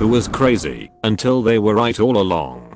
who was crazy until they were right all along.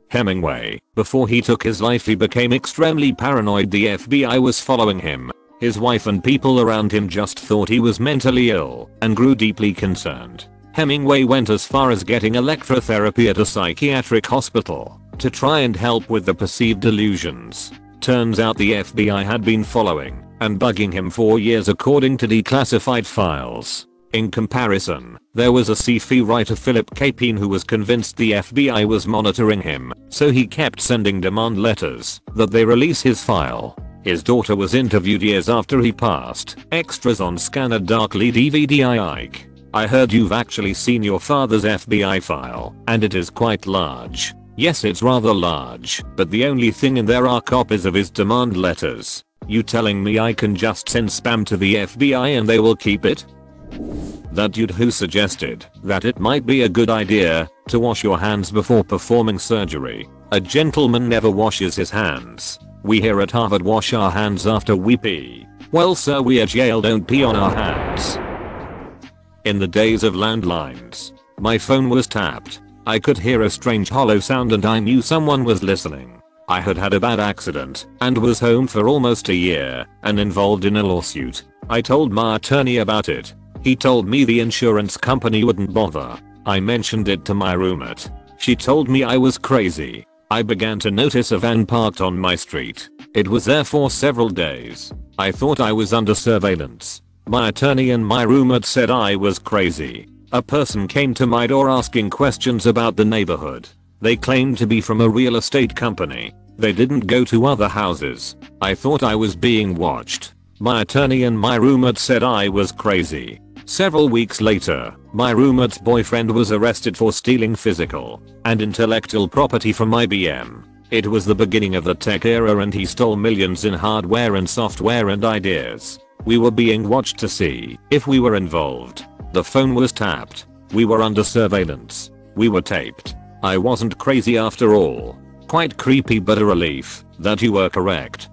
Hemingway, before he took his life, he became extremely paranoid the FBI was following him. His wife and people around him just thought he was mentally ill and grew deeply concerned. Hemingway went as far as getting electrotherapy at a psychiatric hospital to try and help with the perceived delusions. Turns out the FBI had been following and bugging him for years according to declassified files. In comparison, there was a sci-fi writer Philip K. Payne who was convinced the FBI was monitoring him, so he kept sending demand letters that they release his file. His daughter was interviewed years after he passed. Extras on Scanner Darkly DVD. Ike, I heard you've actually seen your father's FBI file, and it is quite large. Yes, it's rather large, but the only thing in there are copies of his demand letters. You telling me I can just send spam to the FBI and they will keep it? That dude who suggested that it might be a good idea to wash your hands before performing surgery. A gentleman never washes his hands. We here at Harvard wash our hands after we pee. Well sir, we at Yale don't pee on our hands. In the days of landlines, my phone was tapped. I could hear a strange hollow sound and I knew someone was listening. I had had a bad accident and was home for almost a year and involved in a lawsuit. I told my attorney about it. He told me the insurance company wouldn't bother. I mentioned it to my roommate. She told me I was crazy. I began to notice a van parked on my street. It was there for several days. I thought I was under surveillance. My attorney and my roommate said I was crazy. A person came to my door asking questions about the neighborhood. They claimed to be from a real estate company. They didn't go to other houses. I thought I was being watched. My attorney and my roommate said I was crazy. Several weeks later, my roommate's boyfriend was arrested for stealing physical and intellectual property from IBM. It was the beginning of the tech era and he stole millions in hardware and software and ideas. We were being watched to see if we were involved. The phone was tapped. We were under surveillance. We were taped. I wasn't crazy after all. Quite creepy, but a relief that you were correct.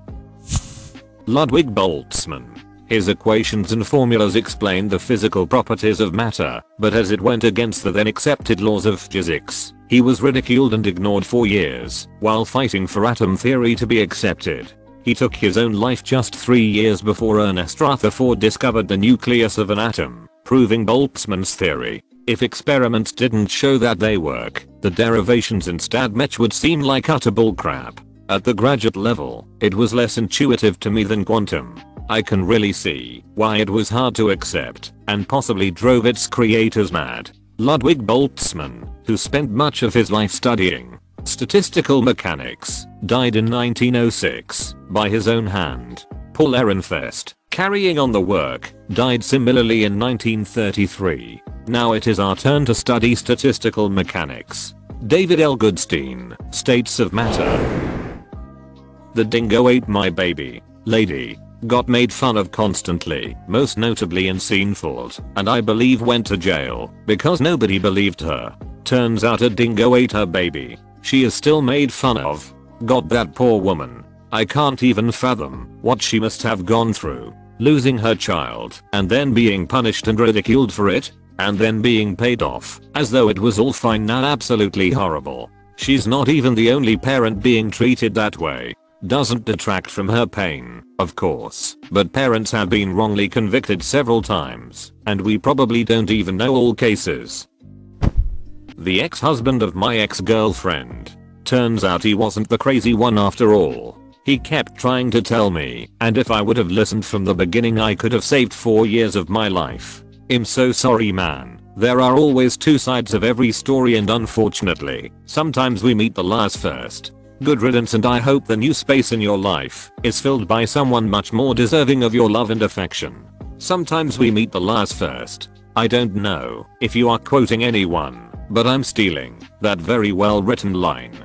Ludwig Boltzmann. His equations and formulas explained the physical properties of matter, but as it went against the then accepted laws of physics, he was ridiculed and ignored for years while fighting for atom theory to be accepted. He took his own life just 3 years before Ernest Rutherford discovered the nucleus of an atom, proving Boltzmann's theory. If experiments didn't show that they work, the derivations in StatMech would seem like utter bullcrap. At the graduate level, it was less intuitive to me than quantum. I can really see why it was hard to accept and possibly drove its creators mad. Ludwig Boltzmann, who spent much of his life studying statistical mechanics, died in 1906 by his own hand. Paul Ehrenfest, carrying on the work, died similarly in 1933. Now it is our turn to study statistical mechanics. David L. Goodstein, States of Matter. The dingo ate my baby. Lady got made fun of constantly, most notably in Seinfeld, and I believe went to jail because nobody believed her. Turns out a dingo ate her baby. She is still made fun of. God, that poor woman. I can't even fathom what she must have gone through. Losing her child and then being punished and ridiculed for it, and then being paid off as though it was all fine now. Absolutely horrible. She's not even the only parent being treated that way. Doesn't detract from her pain, of course, but parents have been wrongly convicted several times, and we probably don't even know all cases. The ex-husband of my ex-girlfriend. Turns out he wasn't the crazy one after all. He kept trying to tell me, and if I would have listened from the beginning I could have saved 4 years of my life. I'm so sorry, man. There are always two sides of every story, and unfortunately, sometimes we meet the liars first. Good riddance, and I hope the new space in your life is filled by someone much more deserving of your love and affection. Sometimes we meet the liars first. I don't know if you are quoting anyone, but I'm stealing that very well written line.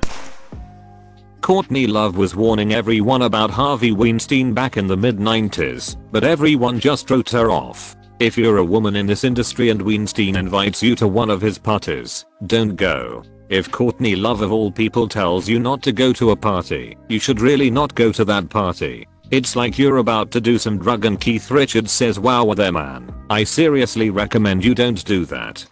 Courtney Love was warning everyone about Harvey Weinstein back in the mid-90s, but everyone just wrote her off. If you're a woman in this industry and Weinstein invites you to one of his parties, don't go. If Courtney Love of all people tells you not to go to a party, you should really not go to that party. It's like you're about to do some drug and Keith Richards says wow there man. I seriously recommend you don't do that.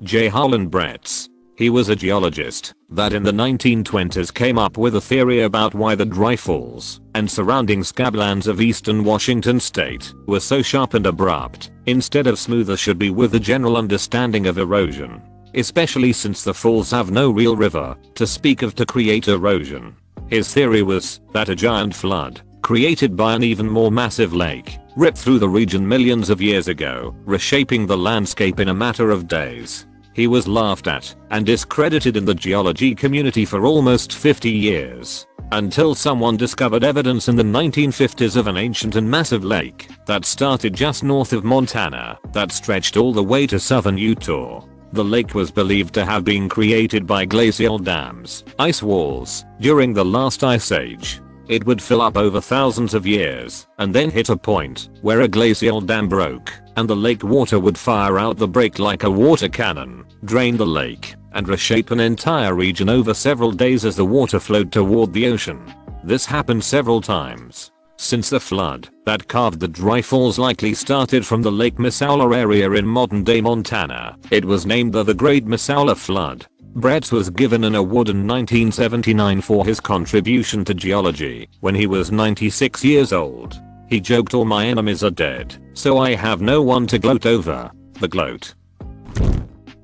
J. Harlan Bretz. He was a geologist that in the 1920s came up with a theory about why the dry falls and surrounding scablands of eastern Washington state were so sharp and abrupt instead of smoother should be with a general understanding of erosion, especially since the falls have no real river to speak of to create erosion. His theory was that a giant flood created by an even more massive lake ripped through the region millions of years ago, reshaping the landscape in a matter of days. He was laughed at and discredited in the geology community for almost 50 years, until someone discovered evidence in the 1950s of an ancient and massive lake that started just north of Montana that stretched all the way to southern Utah. The lake was believed to have been created by glacial dams, ice walls, during the last ice age. It would fill up over thousands of years and then hit a point where a glacial dam broke and the lake water would fire out the break like a water cannon, drain the lake, and reshape an entire region over several days as the water flowed toward the ocean. This happened several times. Since the flood that carved the dry falls likely started from the Lake Missoula area in modern-day Montana, it was named the Great Missoula Flood. Bretz was given an award in 1979 for his contribution to geology when he was 96 years old. He joked, "All my enemies are dead, so I have no one to gloat over." The gloat.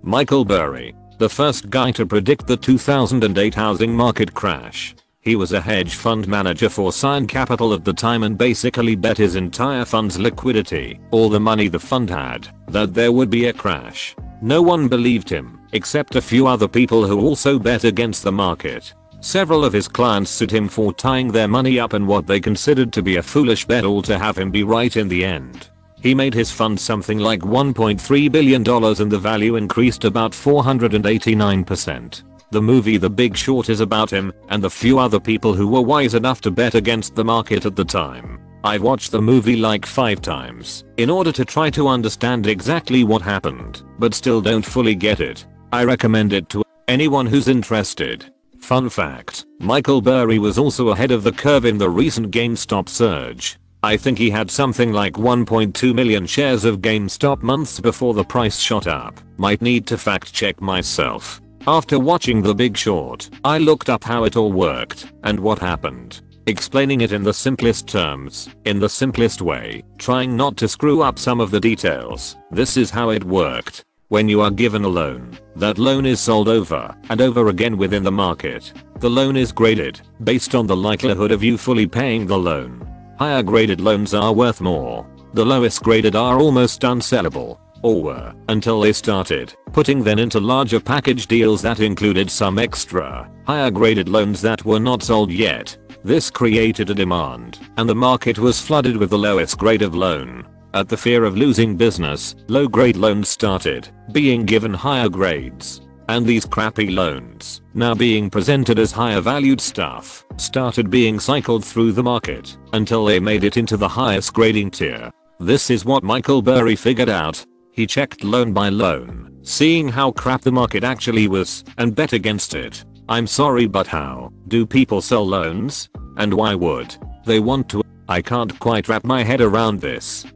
Michael Burry, the first guy to predict the 2008 housing market crash. He was a hedge fund manager for Scion Capital at the time and basically bet his entire fund's liquidity, all the money the fund had, that there would be a crash. No one believed him, except a few other people who also bet against the market. Several of his clients sued him for tying their money up in what they considered to be a foolish bet, all to have him be right in the end. He made his fund something like $1.3 billion and the value increased about 489%. The movie The Big Short is about him and the few other people who were wise enough to bet against the market at the time. I've watched the movie like 5 times in order to try to understand exactly what happened, but still don't fully get it. I recommend it to anyone who's interested. Fun fact, Michael Burry was also ahead of the curve in the recent GameStop surge. I think he had something like 1.2 million shares of GameStop months before the price shot up. Might need to fact check myself. After watching The Big Short, I looked up how it all worked and what happened. Explaining it in the simplest terms, in the simplest way, trying not to screw up some of the details. This is how it worked. When you are given a loan, that loan is sold over and over again within the market. The loan is graded based on the likelihood of you fully paying the loan. Higher graded loans are worth more. The lowest graded are almost unsellable, or were, until they started putting them into larger package deals that included some extra, higher graded loans that were not sold yet. This created a demand, and the market was flooded with the lowest grade of loan. At the fear of losing business, low grade loans started being given higher grades. And these crappy loans, now being presented as higher valued stuff, started being cycled through the market until they made it into the highest grading tier. This is what Michael Burry figured out. He checked loan by loan, seeing how crap the market actually was, and bet against it. I'm sorry, but how do people sell loans? And why would they want to? I can't quite wrap my head around this.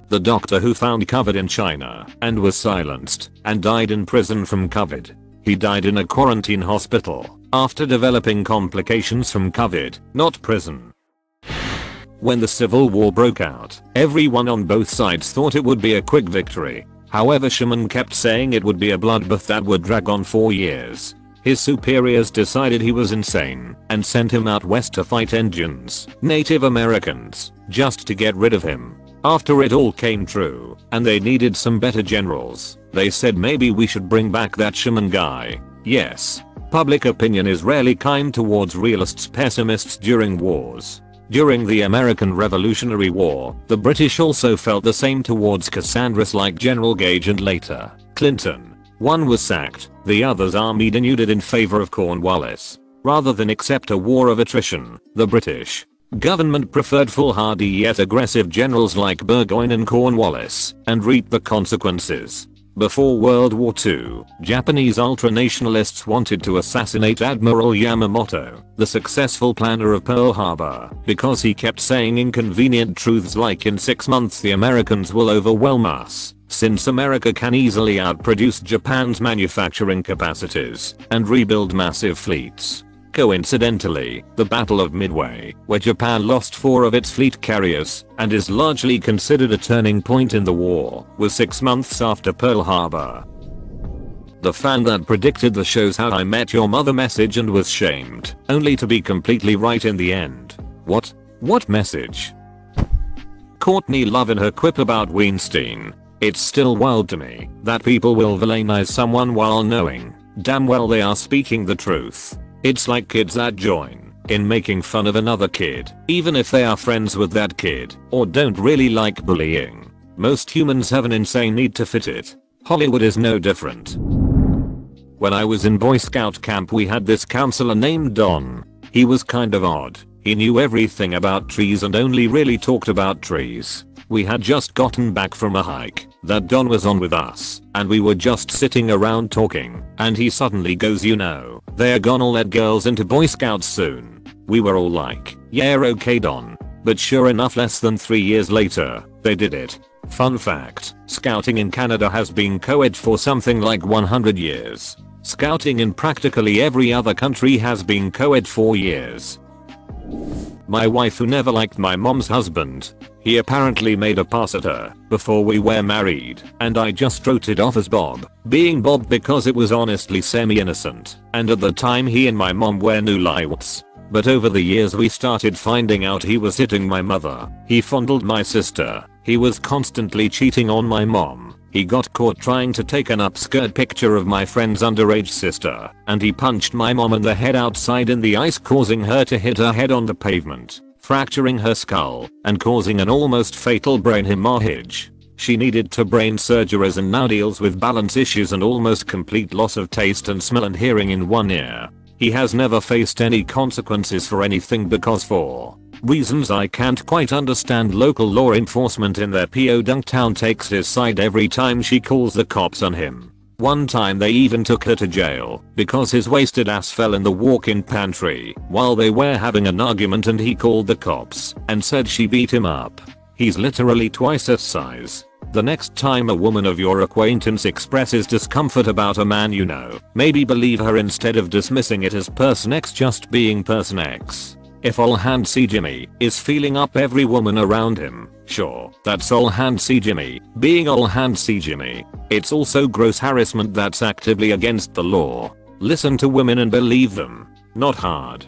The doctor who found COVID in China and was silenced and died in prison from COVID. He died in a quarantine hospital after developing complications from COVID, not prison. When the Civil War broke out, everyone on both sides thought it would be a quick victory. However, Sherman kept saying it would be a bloodbath that would drag on 4 years. His superiors decided he was insane and sent him out west to fight Indians, Native Americans, just to get rid of him. After it all came true and they needed some better generals, they said maybe we should bring back that Sherman guy. Yes, public opinion is rarely kind towards realists, pessimists during wars. During the American Revolutionary War, the British also felt the same towards Cassandras like General Gage and later Clinton. One was sacked, the other's army denuded in favor of Cornwallis. Rather than accept a war of attrition, the British government preferred foolhardy yet aggressive generals like Burgoyne and Cornwallis, and reaped the consequences. Before World War II, Japanese ultranationalists wanted to assassinate Admiral Yamamoto, the successful planner of Pearl Harbor, because he kept saying inconvenient truths like in 6 months the Americans will overwhelm us. since America can easily outproduce Japan's manufacturing capacities and rebuild massive fleets. Coincidentally, the Battle of Midway, where Japan lost 4 of its fleet carriers and is largely considered a turning point in the war, was 6 months after Pearl Harbor. The fan that predicted the show's How I Met Your Mother message and was shamed, only to be completely right in the end. What? What message? Courtney Love in her quip about Weinstein. It's still wild to me that people will villainize someone while knowing damn well they are speaking the truth. It's like kids that join in making fun of another kid, even if they are friends with that kid or don't really like bullying. Most humans have an insane need to fit it. Hollywood is no different. When I was in Boy Scout camp, we had this counselor named Don. He was kind of odd. He knew everything about trees and only really talked about trees. We had just gotten back from a hike that Don was on with us, and we were just sitting around talking, and he suddenly goes, "You know, they're gonna let girls into Boy Scouts soon." We were all like, "Yeah, okay Don." But sure enough, less than 3 years later, they did it. Fun fact, scouting in Canada has been co-ed for something like 100 years. Scouting in practically every other country has been co-ed for years. My wife, who never liked my mom's husband, he apparently made a pass at her before we were married, and I just wrote it off as Bob being Bob because it was honestly semi-innocent, and at the time he and my mom were new lives. But over the years we started finding out he was hitting my mother, he fondled my sister, he was constantly cheating on my mom. He got caught trying to take an upskirt picture of my friend's underage sister, and he punched my mom in the head outside in the ice, causing her to hit her head on the pavement, fracturing her skull, and causing an almost fatal brain hemorrhage. She needed 2 brain surgeries and now deals with balance issues and almost complete loss of taste and smell and hearing in one ear. He has never faced any consequences for anything because, for reasons I can't quite understand, local law enforcement in their podunk town takes his side every time she calls the cops on him. One time they even took her to jail because his wasted ass fell in the walk-in pantry while they were having an argument, and he called the cops and said she beat him up. He's literally twice his size. The next time a woman of your acquaintance expresses discomfort about a man you know, maybe believe her instead of dismissing it as person X just being person X. If All Hand C Jimmy is feeling up every woman around him, sure, that's All Hand C Jimmy being All Hand C Jimmy. It's also gross harassment that's actively against the law. Listen to women and believe them. Not hard.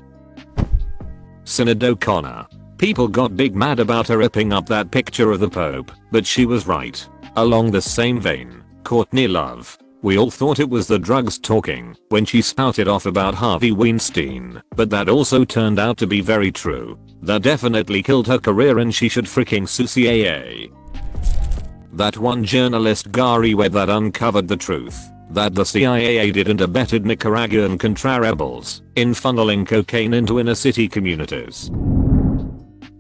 Sinead O'Connor. People got big mad about her ripping up that picture of the Pope, but she was right. Along the same vein, Courtney Love. We all thought it was the drugs talking when she spouted off about Harvey Weinstein, but that also turned out to be very true. That definitely killed her career and she should freaking sue CIA. That one journalist Gary Webb that uncovered the truth that the CIA aided and abetted Nicaraguan Contra rebels in funneling cocaine into inner city communities.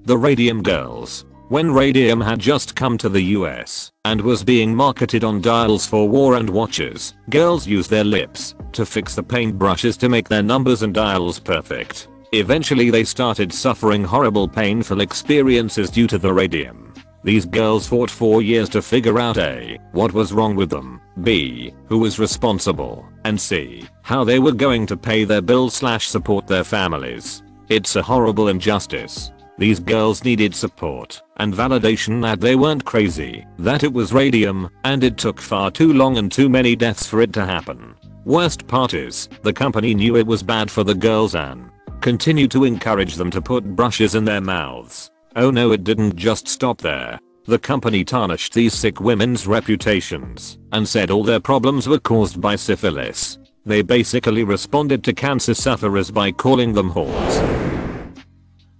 The Radium Girls. When radium had just come to the US and was being marketed on dials for war and watches, girls used their lips to fix the paintbrushes to make their numbers and dials perfect. Eventually they started suffering horrible painful experiences due to the radium. These girls fought for years to figure out A. what was wrong with them, B. who was responsible, and C. how they were going to pay their bills / support their families. It's a horrible injustice. These girls needed support and validation that they weren't crazy, that it was radium, and it took far too long and too many deaths for it to happen. Worst part is, the company knew it was bad for the girls and continued to encourage them to put brushes in their mouths. Oh no, it didn't just stop there. The company tarnished these sick women's reputations and said all their problems were caused by syphilis. They basically responded to cancer sufferers by calling them whores.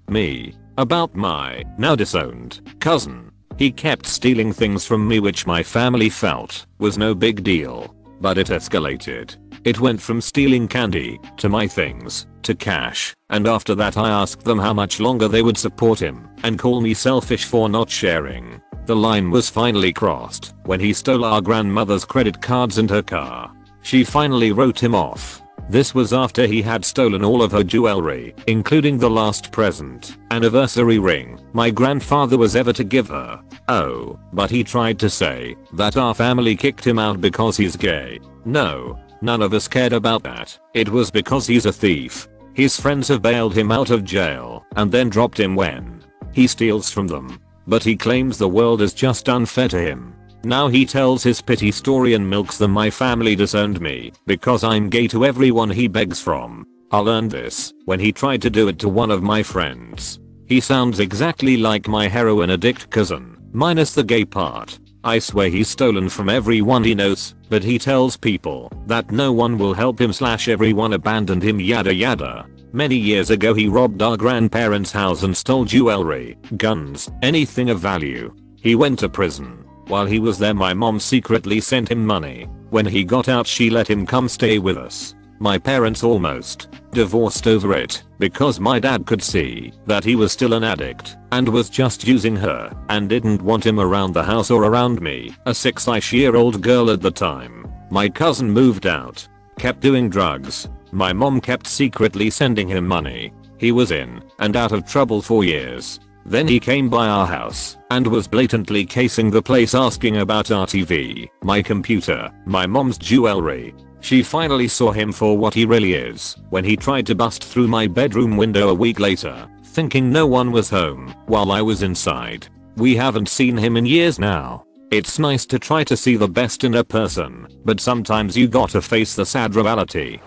Me. About my, now disowned, cousin. He kept stealing things from me which my family felt was no big deal. But it escalated. It went from stealing candy, to my things, to cash, and after that I asked them how much longer they would support him, and call me selfish for not sharing. The line was finally crossed, when he stole our grandmother's credit cards and her car. She finally wrote him off. This was after he had stolen all of her jewelry, including the last present, anniversary ring, my grandfather was ever to give her. Oh, but he tried to say that our family kicked him out because he's gay. No, none of us cared about that. It was because he's a thief. His friends have bailed him out of jail and then dropped him when he steals from them. But he claims the world is just unfair to him. Now he tells his pity story and milks them. My family disowned me because I'm gay to everyone he begs from. I learned this when he tried to do it to one of my friends. He sounds exactly like my heroin addict cousin, minus the gay part. I swear he's stolen from everyone he knows, but he tells people that no one will help him / everyone abandoned him yada yada. Many years ago he robbed our grandparents' house and stole jewelry, guns, anything of value. He went to prison. While he was there my mom secretly sent him money. When he got out she let him come stay with us. My parents almost divorced over it because my dad could see that he was still an addict and was just using her and didn't want him around the house or around me, a 6-ish-year-old girl at the time. My cousin moved out, kept doing drugs. My mom kept secretly sending him money. He was in and out of trouble for years. Then he came by our house and was blatantly casing the place, asking about our TV, my computer, my mom's jewelry. She finally saw him for what he really is when he tried to bust through my bedroom window a week later, thinking no one was home while I was inside. We haven't seen him in years now. It's nice to try to see the best in a person, but sometimes you gotta face the sad reality.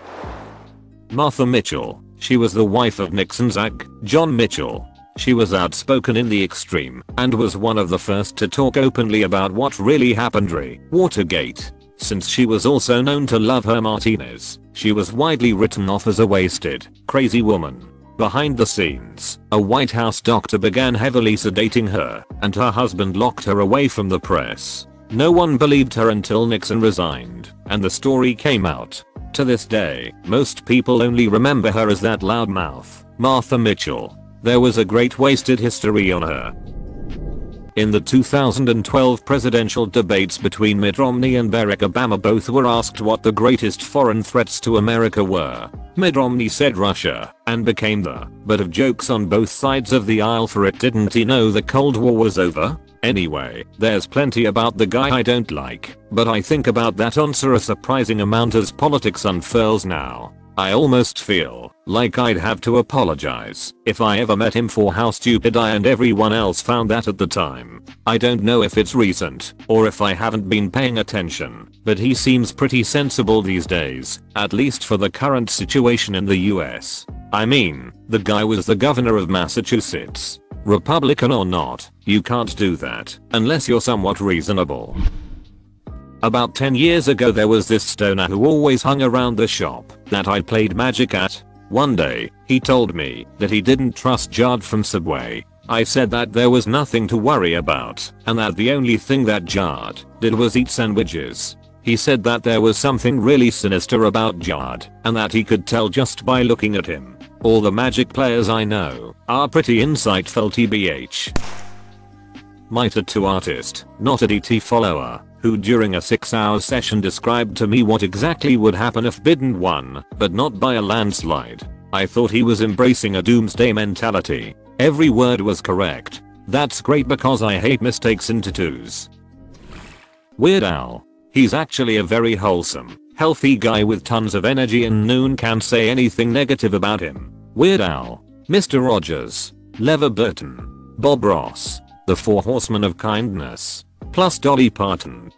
Martha Mitchell. She was the wife of Nixon's ag, John Mitchell. She was outspoken in the extreme and was one of the first to talk openly about what really happened Watergate. Since she was also known to love her martinis, she was widely written off as a wasted, crazy woman. Behind the scenes, a White House doctor began heavily sedating her, and her husband locked her away from the press. No one believed her until Nixon resigned, and the story came out. To this day, most people only remember her as that loudmouth, Martha Mitchell. There was a great wasted history on her. In the 2012 presidential debates between Mitt Romney and Barack Obama, both were asked what the greatest foreign threats to America were. Mitt Romney said Russia, and became the butt of jokes on both sides of the aisle for it. Didn't he know the Cold War was over? Anyway, there's plenty about the guy I don't like, but I think about that answer a surprising amount as politics unfurls now. I almost feel like I'd have to apologize if I ever met him for how stupid I and everyone else found that at the time. I don't know if it's recent or if I haven't been paying attention, but he seems pretty sensible these days, at least for the current situation in the US. I mean, the guy was the governor of Massachusetts. Republican or not, you can't do that unless you're somewhat reasonable. About 10 years ago there was this stoner who always hung around the shop that I played Magic at. One day, he told me that he didn't trust Jard from Subway. I said that there was nothing to worry about and that the only thing that Jard did was eat sandwiches. He said that there was something really sinister about Jard and that he could tell just by looking at him. All the Magic players I know are pretty insightful tbh. My tattoo artist, not a DT follower, who during a 6-hour session described to me what exactly would happen if Biden won, but not by a landslide. I thought he was embracing a doomsday mentality. Every word was correct. That's great because I hate mistakes in tattoos. Weird Al. He's actually a very wholesome, healthy guy with tons of energy and no one can say anything negative about him. Weird Al. Mr. Rogers. LeVar Burton. Bob Ross. The Four Horsemen of Kindness. Plus Dolly Parton.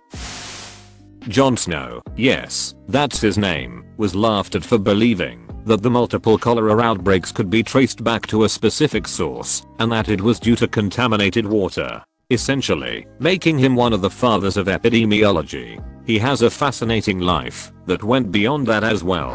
Jon Snow, yes, that's his name, was laughed at for believing that the multiple cholera outbreaks could be traced back to a specific source and that it was due to contaminated water, essentially making him one of the fathers of epidemiology. He has a fascinating life that went beyond that as well.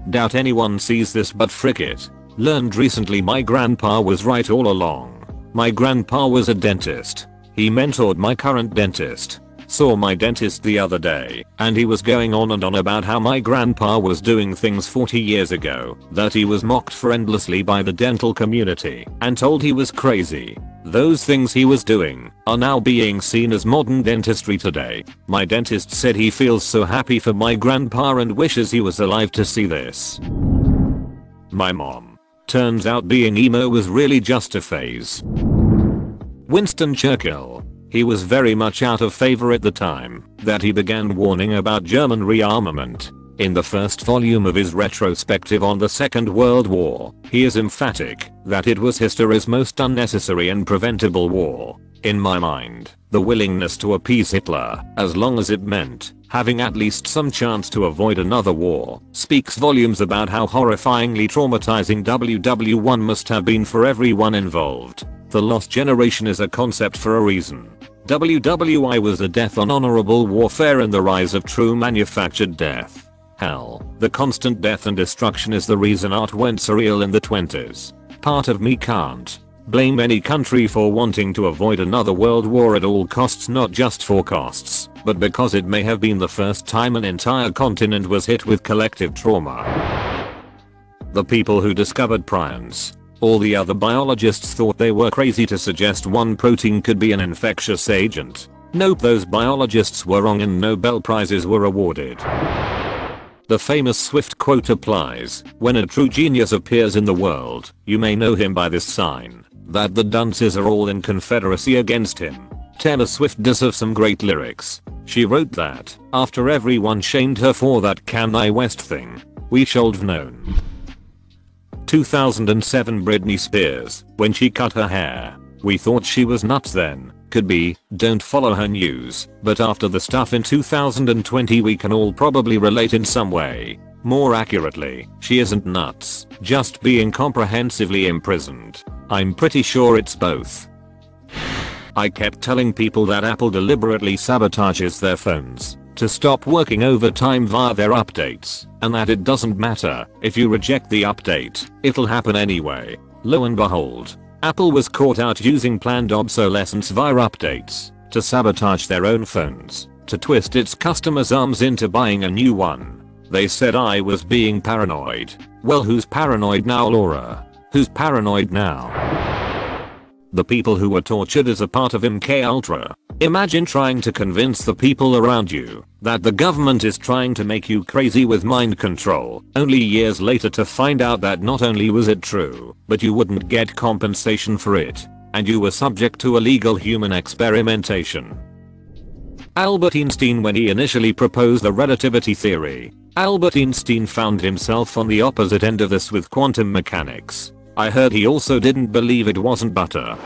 Doubt anyone sees this, but frick it. Learned recently my grandpa was right all along. My grandpa was a dentist. He mentored my current dentist. Saw my dentist the other day, and he was going on and on about how my grandpa was doing things 40 years ago that he was mocked for endlessly by the dental community and told he was crazy. Those things he was doing are now being seen as modern dentistry today. My dentist said he feels so happy for my grandpa and wishes he was alive to see this. My mom. Turns out being emo was really just a phase. Winston Churchill. He was very much out of favor at the time that he began warning about German rearmament. In the first volume of his retrospective on the Second World War, he is emphatic that it was history's most unnecessary and preventable war. In my mind, the willingness to appease Hitler, as long as it meant having at least some chance to avoid another war, speaks volumes about how horrifyingly traumatizing WW1 must have been for everyone involved. The lost generation is a concept for a reason. WWI was a death on honorable warfare and the rise of true manufactured death. Hell, the constant death and destruction is the reason art went surreal in the 20s. Part of me can't blame any country for wanting to avoid another world war at all costs, not just for costs, but because it may have been the first time an entire continent was hit with collective trauma. The people who discovered prions. All the other biologists thought they were crazy to suggest one protein could be an infectious agent. Nope, those biologists were wrong and Nobel Prizes were awarded. The famous Swift quote applies: when a true genius appears in the world, you may know him by this sign, that the dunces are all in confederacy against him. Taylor Swift does have some great lyrics. She wrote that after everyone shamed her for that Kanye West thing. We should've known. 2007 Britney Spears, when she cut her hair. We thought she was nuts then. Could be, don't follow her news, but after the stuff in 2020 we can all probably relate in some way. More accurately, she isn't nuts, just being comprehensively imprisoned. I'm pretty sure it's both. I kept telling people that Apple deliberately sabotages their phones to stop working overtime via their updates, and that it doesn't matter if you reject the update, it'll happen anyway. Lo and behold, Apple was caught out using planned obsolescence via updates to sabotage their own phones, to twist its customers' arms into buying a new one. They said I was being paranoid. Well, who's paranoid now, Laura? Who's paranoid now? The people who were tortured as a part of MKUltra. Imagine trying to convince the people around you that the government is trying to make you crazy with mind control, only years later to find out that not only was it true, but you wouldn't get compensation for it, and you were subject to illegal human experimentation. Albert Einstein, when he initially proposed the relativity theory, Albert Einstein found himself on the opposite end of this with quantum mechanics. I heard he also didn't believe it wasn't butter.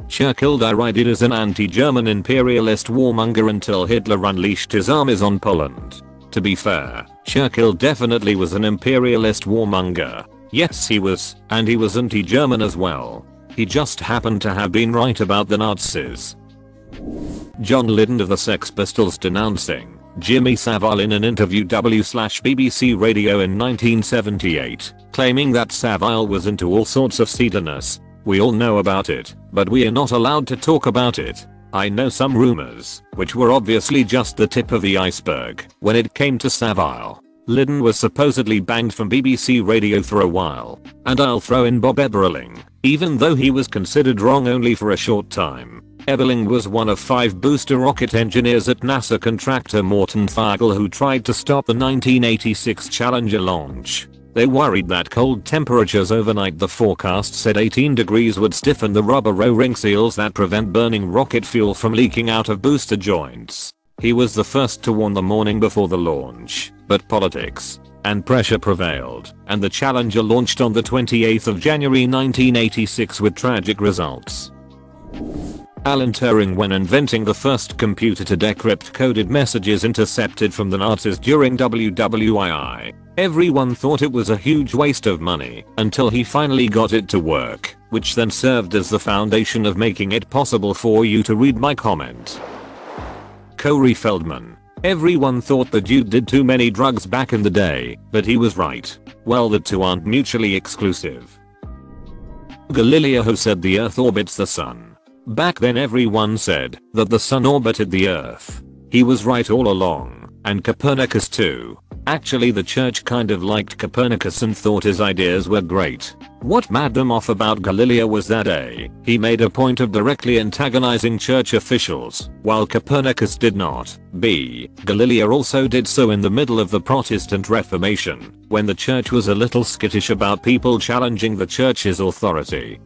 Churchill derided as an anti-German imperialist warmonger until Hitler unleashed his armies on Poland. To be fair, Churchill definitely was an imperialist warmonger. Yes, he was, and he was anti-German as well. He just happened to have been right about the Nazis. John Lydon of the Sex Pistols denouncing Jimmy Savile in an interview BBC Radio in 1978, claiming that Savile was into all sorts of seediness. We all know about it, but we are not allowed to talk about it. I know some rumors, which were obviously just the tip of the iceberg. When it came to Savile, Lydon was supposedly banned from BBC Radio for a while, and I'll throw in Bob Eberling, even though he was considered wrong only for a short time. Eberling was one of 5 booster rocket engineers at NASA contractor Morton Fagel who tried to stop the 1986 Challenger launch. They worried that cold temperatures overnight, the forecast said 18 degrees, would stiffen the rubber O-ring seals that prevent burning rocket fuel from leaking out of booster joints. He was the first to warn the morning before the launch, but politics and pressure prevailed, and the Challenger launched on the 28th of January 1986 with tragic results. Alan Turing, when inventing the first computer to decrypt coded messages intercepted from the Nazis during WWII, everyone thought it was a huge waste of money until he finally got it to work, which then served as the foundation of making it possible for you to read my comment. Corey Feldman. Everyone thought the dude did too many drugs back in the day, but he was right. Well, the two aren't mutually exclusive. Galileo said the Earth orbits the sun. Back then everyone said that the sun orbited the Earth. He was right all along, and Copernicus too. Actually, the church kind of liked Copernicus and thought his ideas were great. What mad them off about Galileo was that A, he made a point of directly antagonizing church officials, while Copernicus did not. B, Galileo also did so in the middle of the Protestant Reformation, when the church was a little skittish about people challenging the church's authority.